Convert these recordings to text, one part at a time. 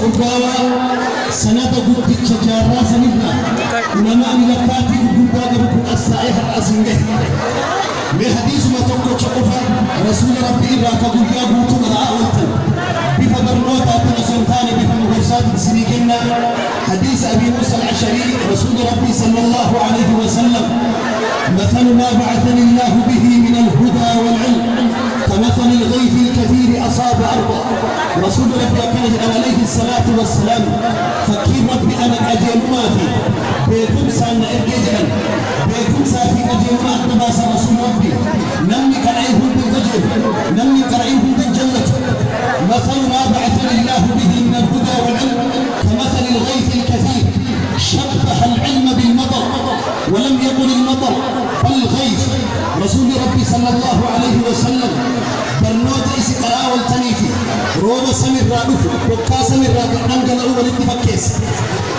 أقاوى سنة قد تشجارا سنبنا ولما أن لفاتي قد بكم السائح الأسنجه بحديث ما تقول شقفا رسول ربي إراك قد يابوتنا الآوة بفضل نوتا تنسلطان بفمغرسات سنيكنا حديث أبي موسى العشري رسول ربي صلى الله عليه وسلم مثل ما بعثني الله به من الهدى والعلم كمثل الغيث الكثير أصاب أرضا رسول ربي عليه الصلاة والسلام فكيف ربي أنا أجل ما في بيكم سألنا إرجيجا بيكم سافي أجل ما أقنباس رسول ربي نمي كرعيهم بالرجل نمي كرعيهم بالجنة مثل ما بعثني الله به من الهدى والعلم كمثل الغيث الكثير شبه العلم بالمطر ولم يقل المطر بل الغيث رسول ربي صلى الله عليه وسلم برنوت إسقراء والتنيفي روما سمر رادوف بكا سمر رادوف أنقل أول اتفكيس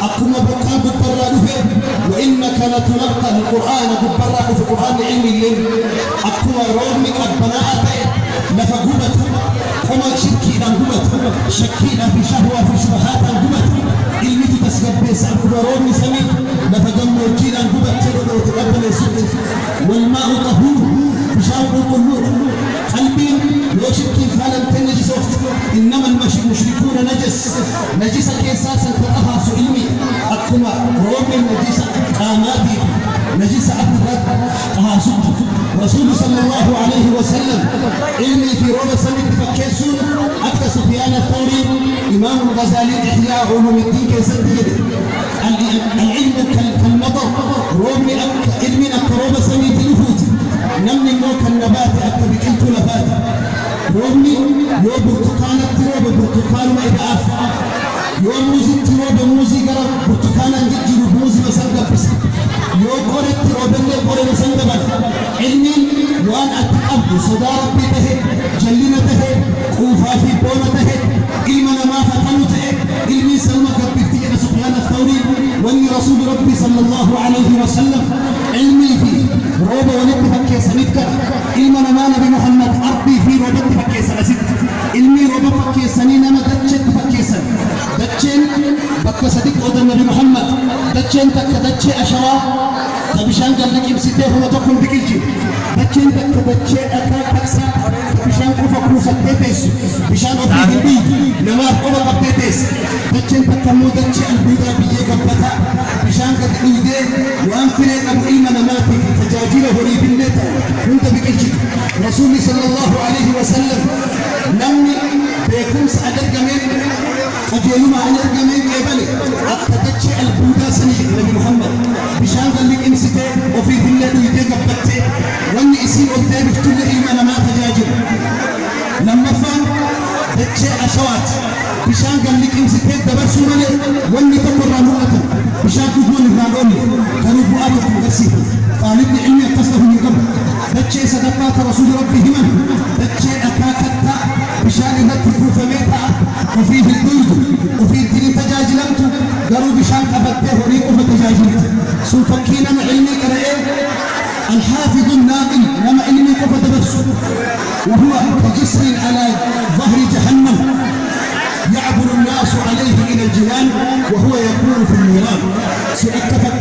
أقوم بكا ببر رادوف وإنك لتلقى القرآن ببر رادوف القرآن علمي الليل أقوم رومي البناء لفقوبة وما شركي نقوبة شكينا في شهوة في شبهات نقوبة علمي تسقط بيس أقوم رومي سمي لفقمو جينا نقوبة تلقى وتقبل السلط والماء طهور بشاور القلوب قلبي لو شركي فعلا تنجس إنما المشركون نجس كيساسا فأها سئلمي أقوم رومي نجس قاماتي نجس أبرد قهاسوك رسول صلى الله عليه وسلم علمي في روما سمي تفكيسون أكثر سفيان الثوري إمام الغزالي إحياء علوم الدين كيسد العلم كالمطر رومي علمي أكروما سمي تلفوت نمني موك النبات أكتب كنت لفات رومي يو برتقال التروب برتقال ما إدعاف يو موزي التروب موزي قرب برتقال انجي موزي مسنقب بس يو قرى التروب اللي قرى مسنقب علمي وأن أتعبد صدا ربي تهي جلنا تهي خوفا في بونا تهي علمنا ما فتنو تهي علمي سلمك بكتير سفيان الثوري وأني رسول ربي صلى الله عليه وسلم علمي في روبا ولد فكي سنتك علمنا ما نبي محمد أربي في روبا فكي سنسد علمي روبا فكي سنين ما دجت فكي سن دجين بك صديق أود النبي محمد دجين تك دجي أشوا تبشان قال لك يمسيته هو تقول بكيجي دجين تك دجي أكاك تكسا بشان كوفا كوفا تيتيس بشان أفيد بي نمار كوفا قبتيتيس دجين تك مو دجي البيضا بيجي قبتا بشان قد إيدي وأنفرين أبو إيمان ماتي تجاجله لي بالنتا كنت بكيجي رسولي صلى الله عليه وسلم نمني بيكون سأدر جميل أجيلو ما أنا جميل قبلي أتدجي البيضا سني النبي محمد بشان قال لك امسكه وفي بالله يديك قبته واني اسير قدام بكل إيمان ما تجاجل لما فان دجي أشوات بشان قال لك امسكه دبرسو ملي واني تقر رمولة بشان تقول الرانون كانوا بؤاتك مغسيه طالبني علمي قصده من قبل دجي صدقات رسول ربي همن دجي أكاكتا بشان نتكو فميتا وفيه البيض وفيه الدين تجاجلمت قالوا بشان قبته وريقه فتجاجلت سوفكينا علمي قرأيه الحافظ الناقل لما علمي قفت بس وهو كجسر على ظهر جهنم يعبر الناس عليه إلى الجنان وهو يكون في النيران سيكتفى